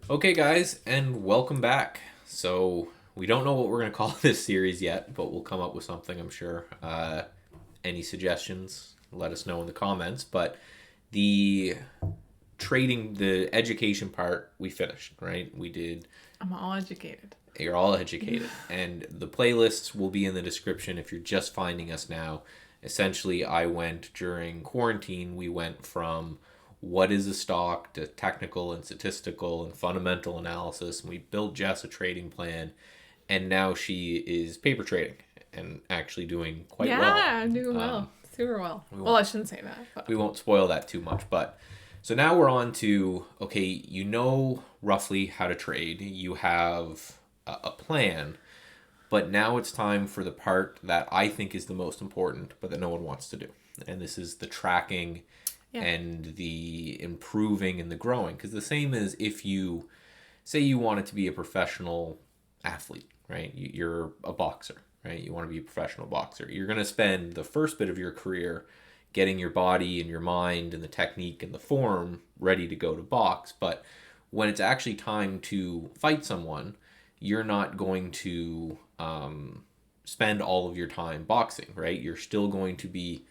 Okay, guys, and welcome back. So, we don't know what we're going to call this series yet, but we'll come up with something, I'm sure. Any suggestions, let us know in the comments. But the the education part, we finished, right? We did, I'm all educated. you're all educated. And the playlists will be in the description if you're just finding us now. Essentially, I went during quarantine, we went from what is a stock to technical and statistical and fundamental analysis. And we built Jess a trading plan, and now she is paper trading and actually doing quite well. Yeah, I'm doing well. Super well. We Well, won't I shouldn't say that. But we won't spoil that too much, but so now we're on to okay, you know roughly how to trade. You have a plan, but now it's time for the part that I think is the most important, but that no one wants to do. And this is the tracking yeah. and the improving and the growing. Because the same as if you say you wanted to be a professional athlete, right? You're a boxer, right? You want to be a professional boxer. You're going to spend the first bit of your career getting your body and your mind and the technique and the form ready to go to box. But when it's actually time to fight someone, you're not going to spend all of your time boxing, right? You're still going to be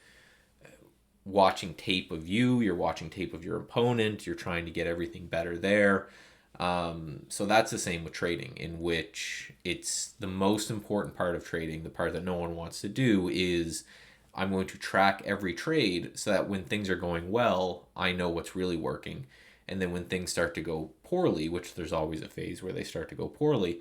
watching tape of you, you're watching tape of your opponent, you're trying to get everything better there. So that's the same with trading, in which it's the most important part of trading, the part that no one wants to do is I'm going to track every trade so that when things are going well, I know what's really working. And then when things start to go poorly, which there's always a phase where they start to go poorly,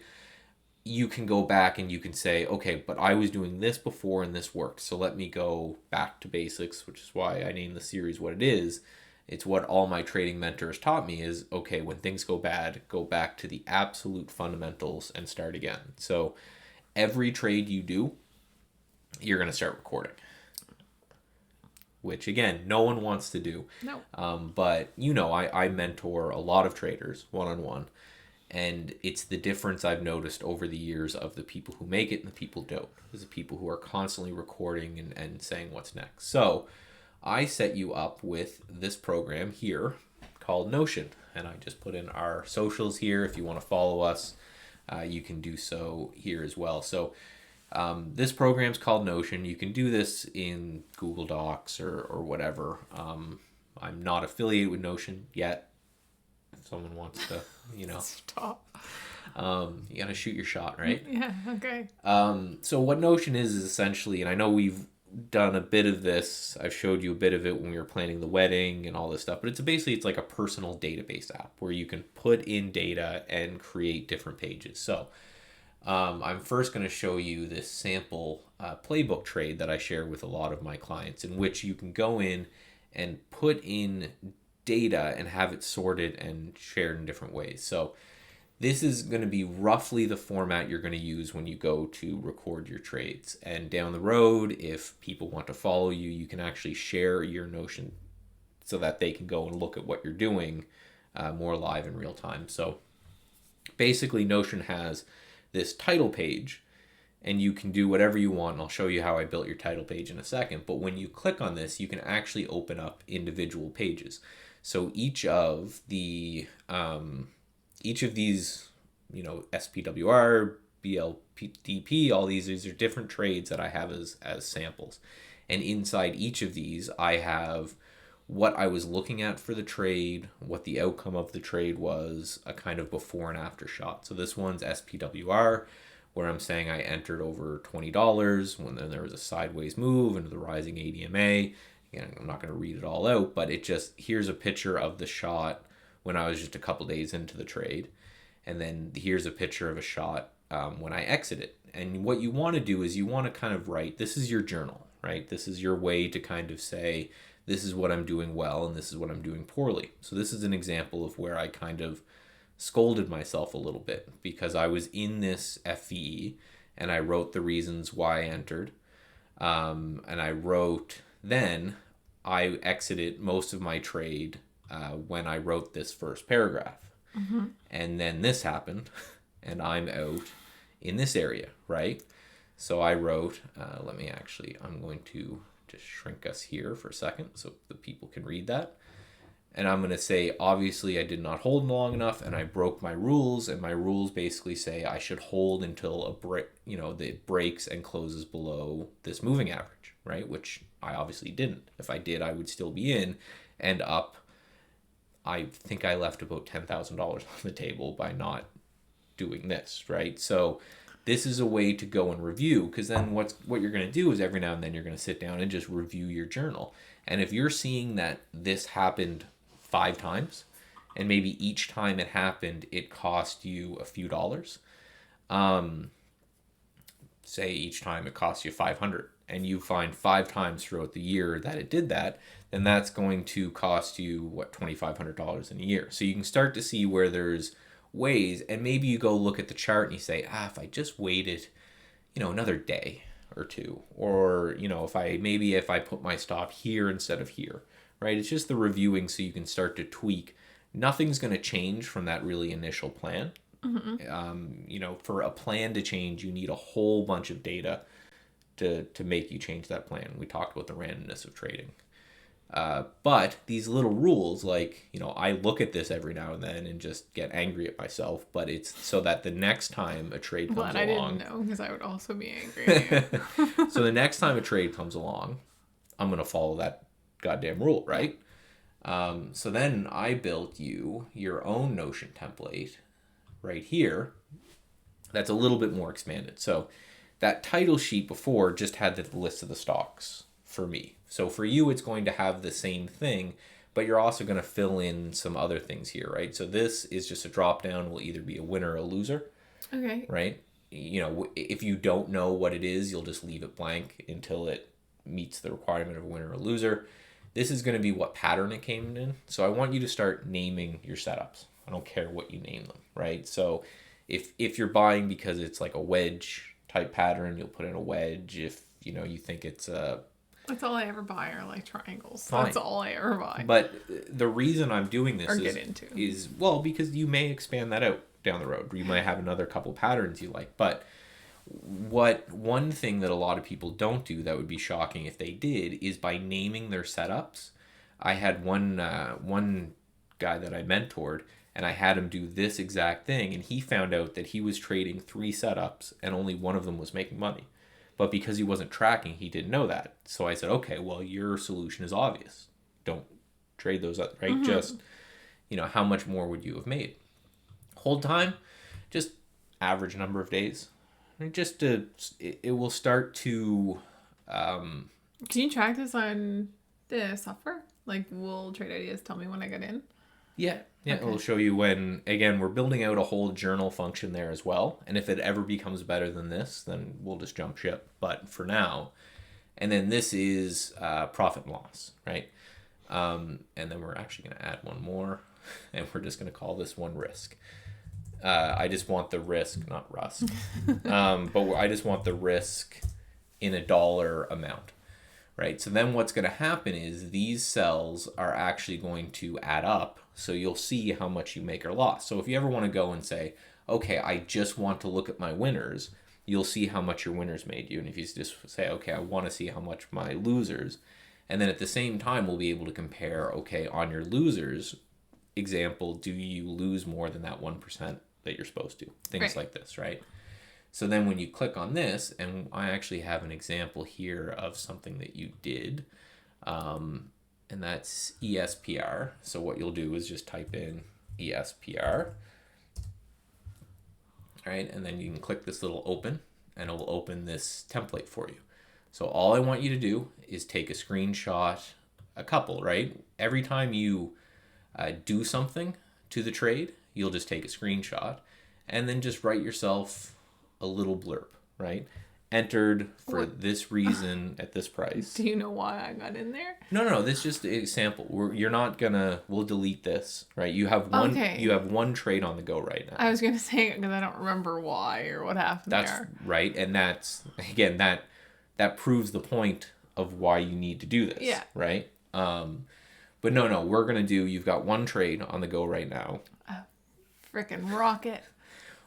you can go back and you can say, okay, but I was doing this before and this worked. So let me go back to basics, which is why I named the series what it is. It's what all my trading mentors taught me is okay, when things go bad, go back to the absolute fundamentals and start again. So every trade you do, you're going to start recording, which again, no one wants to do. No. But you know, I mentor a lot of traders one on one, and it's the difference I've noticed over the years of the people who make it and the people who don't. Is the people who are constantly recording and saying what's next. So I set you up with this program here called Notion, and I just put in our socials here. If you want to follow us, you can do so here as well. So this program's called Notion. You can do this in Google Docs or whatever. I'm not affiliated with Notion yet. If someone wants to, Stop. you gotta shoot your shot, right? Yeah, okay. So what Notion is essentially, and I know we've done a bit of this. I've showed you a bit of it when we were planning the wedding and all this stuff. But it's like a personal database app where you can put in data and create different pages. So I'm first going to show you this sample playbook trade that I share with a lot of my clients, in which you can go in and put in data and have it sorted and shared in different ways. So this is going to be roughly the format you're going to use when you go to record your trades. And down the road, if people want to follow you, you can actually share your Notion so that they can go and look at what you're doing more live in real time. So basically, Notion has this title page, and you can do whatever you want. And I'll show you how I built your title page in a second. But when you click on this, you can actually open up individual pages. So each of these, SPWR, BLDP, all these are different trades that I have as samples. And inside each of these, I have what I was looking at for the trade, what the outcome of the trade was, a kind of before and after shot. So this one's SPWR, where I'm saying I entered over $20 when then there was a sideways move into the rising ADMA. Again, I'm not going to read it all out, but here's a picture of the shot when I was just a couple days into the trade. And then here's a picture of a shot when I exited. And what you want to do is you want to kind of write, this is your journal, right? This is your way to kind of say, this is what I'm doing well and this is what I'm doing poorly. So this is an example of where I kind of scolded myself a little bit because I was in this FVE and I wrote the reasons why I entered. And I wrote, then I exited most of my trade when I wrote this first paragraph. Mm-hmm. And then this happened and I'm out in this area, right? So I wrote, I'm going to just shrink us here for a second so the people can read that. And I'm going to say, obviously, I did not hold long enough and I broke my rules. And my rules basically say I should hold until it breaks and closes below this moving average, right? Which I obviously didn't. If I did, I would still be in and up. I think I left about $10,000 on the table by not doing this, right? So this is a way to go and review, because then what you're going to do is every now and then you're going to sit down and just review your journal. And if you're seeing that this happened 5 times and maybe each time it happened it cost you a few dollars, say each time it costs you 500, and you find 5 times throughout the year that it did that, then that's going to cost you $2,500 in a year. So you can start to see where there's ways, and maybe you go look at the chart and you say, if I just waited another day or two, or if I put my stop here instead of here, right? It's just the reviewing so you can start to tweak. Nothing's going to change from that really initial plan. For a plan to change, you need a whole bunch of data to make you change that plan. We talked about the randomness of trading. But these little rules, I look at this every now and then and just get angry at myself, but it's so that the next time a trade comes along. I didn't know, because I would also be angry at you. So the next time a trade comes along, I'm going to follow that goddamn rule, right? So then I built you your own Notion template right here that's a little bit more expanded. So that title sheet before just had the list of the stocks for me. So for you, it's going to have the same thing, but you're also going to fill in some other things here, right? So this is just a drop down, will either be a winner or a loser. Okay. Right? If you don't know what it is, you'll just leave it blank until it meets the requirement of a winner or a loser. This is going to be what pattern it came in. So I want you to start naming your setups. I don't care what you name them, right? So if you're buying because it's like a wedge type pattern, you'll put in a wedge. If you think it's a... That's all I ever buy are like triangles. Fine. That's all I ever buy. But the reason I'm doing this is because you may expand that out down the road. You might have another couple patterns you like. But one thing that a lot of people don't do that would be shocking if they did is by naming their setups. I had one guy that I mentored, and I had him do this exact thing, and he found out that he was trading 3 setups and only one of them was making money. But because he wasn't tracking, he didn't know that. So I said, okay, well, your solution is obvious. Don't trade those up, right? Mm-hmm. Just, how much more would you have made? Hold time, just average number of days. It will start to... Can you track this on the software? Like, will Trade Ideas tell me when I get in? Yeah, okay. It'll show you when. Again, we're building out a whole journal function there as well. And if it ever becomes better than this, then we'll just jump ship. But for now, and then this is profit and loss, right? And then we're actually going to add one more, and we're just going to call this one risk. I just want the risk, not Rusk, but I just want the risk in a dollar amount. Right. So then what's going to happen is these cells are actually going to add up. So you'll see how much you make or lost. So if you ever want to go and say, okay, I just want to look at my winners, you'll see how much your winners made you. And if you just say, okay, I want to see how much my losers. And then at the same time, we'll be able to compare, okay, on your losers example, do you lose more than that 1% that you're supposed to? Things like this, right? So then when you click on this, and I actually have an example here of something that you did, and that's ESPR. So what you'll do is just type in ESPR, right? And then you can click this little open, and it will open this template for you. So all I want you to do is take a screenshot, a couple, right? Every time you do something to the trade, you'll just take a screenshot, and then just write yourself a little blurb, right? Entered for this reason at this price. Do you know why I got in there? No. This is just a sample. We'll delete this, right? You have one. Okay. You have one trade on the go right now. I was gonna say because I don't remember why or what happened. That's right, and that's again that proves the point of why you need to do this. Yeah. Right. But no. We're gonna do. You've got one trade on the go right now. A freaking rocket.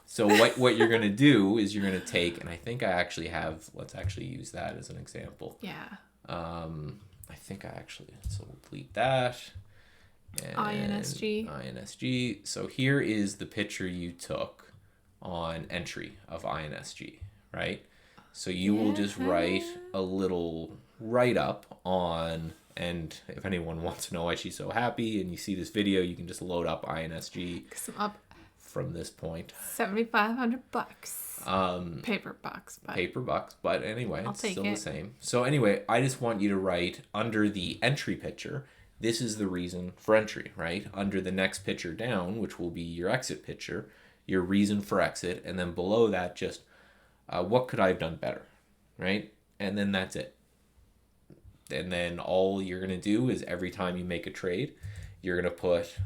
So what you're going to do is you're going to take, and I think I actually have, let's actually use that as an example. Yeah. I think so we'll delete that. And INSG. INSG. So here is the picture you took on entry of INSG, right? So you will just write a little write-up on, and if anyone wants to know why she's so happy and you see this video, you can just load up INSG Because I'm up from this point. $7,500. Paper bucks. But Paper bucks, but anyway, it's still the it. same. So anyway, I just want you to write under the entry picture, this is the reason for entry, right? Under the next picture down, which will be your exit picture, your reason for exit, and then below that, just what could I have done better, right? And then that's it. And then all you're going to do is every time you make a trade, you're going to put,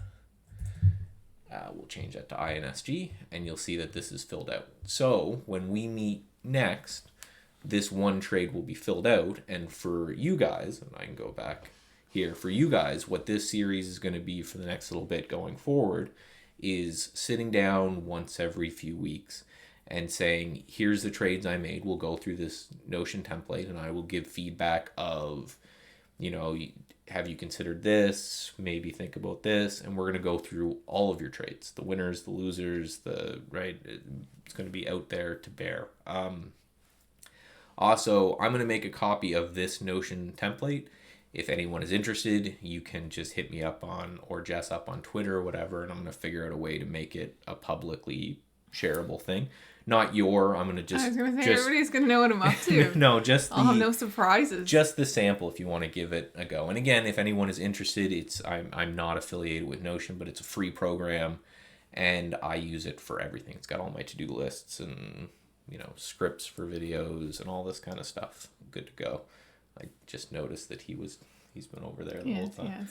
we'll change that to INSG, and you'll see that this is filled out. So when we meet next, this one trade will be filled out. And for you guys, and I can go back here, for you guys, what this series is going to be for the next little bit going forward is sitting down once every few weeks and saying, here's the trades I made. We'll go through this Notion template and I will give feedback of, you know, have you considered this? Maybe think about this. And we're going to go through all of your trades, the winners, the losers, right? It's going to be out there to bear. Also, I'm going to make a copy of this Notion template. If anyone is interested, you can just hit me up on, or Jess up on Twitter or whatever, and I'm going to figure out a way to make it a publicly shareable thing. Not I'm going to just... I was going to say, everybody's going to know what I'm up to. No, just I'll have no surprises. Just the sample if you want to give it a go. And again, if anyone is interested, I'm not affiliated with Notion, but it's a free program, and I use it for everything. It's got all my to-do lists and, you know, scripts for videos and all this kind of stuff. Good to go. I just noticed that he's been over there the whole time.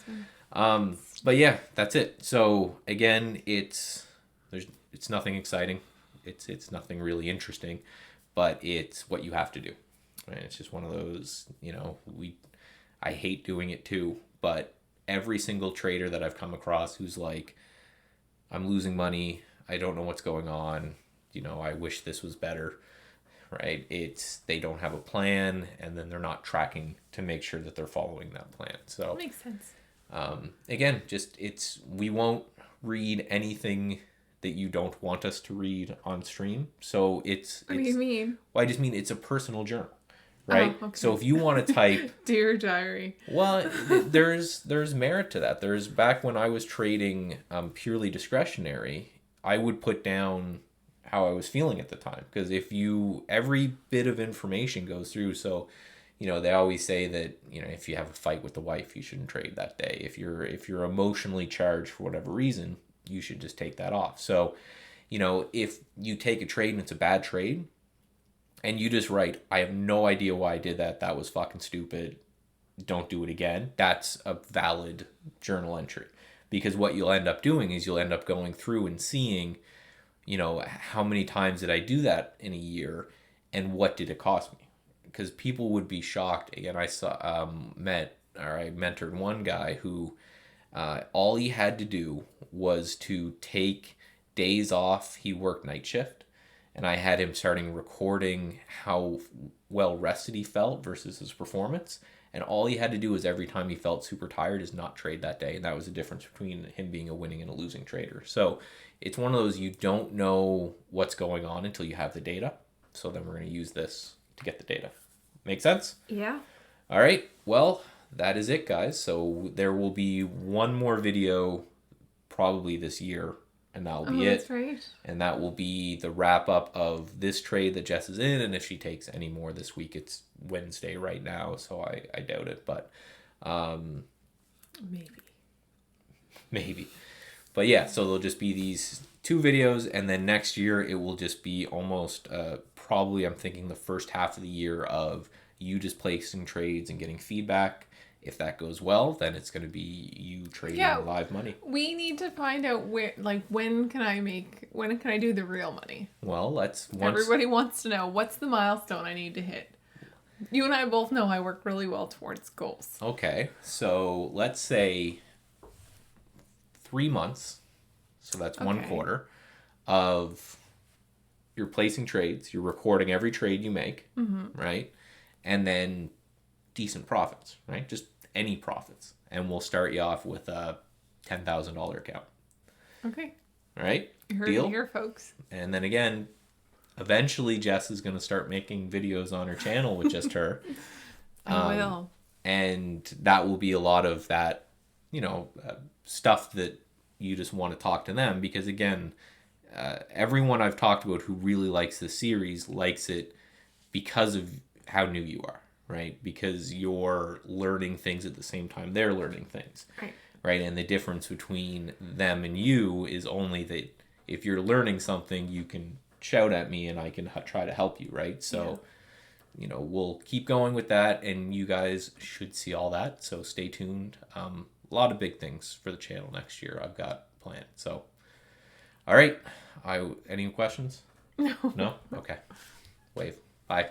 But yeah, that's it. So again, it's nothing exciting. It's nothing really interesting, but it's what you have to do. Right? It's just one of those, you know, I hate doing it too, but every single trader that I've come across who's like, I'm losing money, I don't know what's going on, you know, I wish this was better. Right? They don't have a plan, and then they're not tracking to make sure that they're following that plan. So that makes sense. Again, we won't read anything that you don't want us to read on stream. So what do you mean? Well, I just mean it's a personal journal, right? Oh, okay. So if you want to type Dear Diary. Well, there's merit to that. There's back when I was trading purely discretionary, I would put down how I was feeling at the time, because every bit of information goes through. So, you know, they always say that, you know, if you have a fight with the wife, you shouldn't trade that day. If you're emotionally charged for whatever reason, you should just take that off. So, you know, if you take a trade and it's a bad trade and you just write, I have no idea why I did that. That was fucking stupid. Don't do it again. That's a valid journal entry, because what you'll end up doing is you'll end up going through and seeing, you know, how many times did I do that in a year and what did it cost me? Because people would be shocked. Again, I mentored one guy who all he had to do was to take days off. He worked night shift, and I had him starting recording how well rested he felt versus his performance. And all he had to do was every time he felt super tired is not trade that day. And that was the difference between him being a winning and a losing trader. So it's one of those, you don't know what's going on until you have the data. So then we're going to use this to get the data. Make sense? Yeah. All right. Well, that is it, guys. So there will be one more video probably this year, and that'll be it. That's right. And that will be the wrap up of this trade that Jess is in. And if she takes any more this week, it's Wednesday right now, so I doubt it. But maybe. But yeah, so there'll just be these 2 videos, and then next year it will just be almost probably, I'm thinking, the first half of the year of you just placing trades and getting feedback. If that goes well, then it's going to be you trading live money. We need to find out when can I do the real money? Well, everybody wants to know, what's the milestone I need to hit? You and I both know I work really well towards goals. Okay, so let's say 3 months, so that's 1 quarter of you're placing trades, you're recording every trade you make, right? And then decent profits, right? Just any profits. And we'll start you off with a $10,000 account. Okay. All right? You heard Deal? it here, folks. And then again, eventually Jess is going to start making videos on her channel with just her. I will. And that will be a lot of that, stuff that you just want to talk to them. Because again, everyone I've talked about who really likes the series likes it because of how new you are, right? Because you're learning things at the same time they're learning things. Right? And the difference between them and you is only that if you're learning something, you can shout at me and I can try to help you, right? So, we'll keep going with that, and you guys should see all that. So stay tuned. A lot of big things for the channel next year I've got planned. So, all right. Any questions? No. No? Okay. Wave. Bye.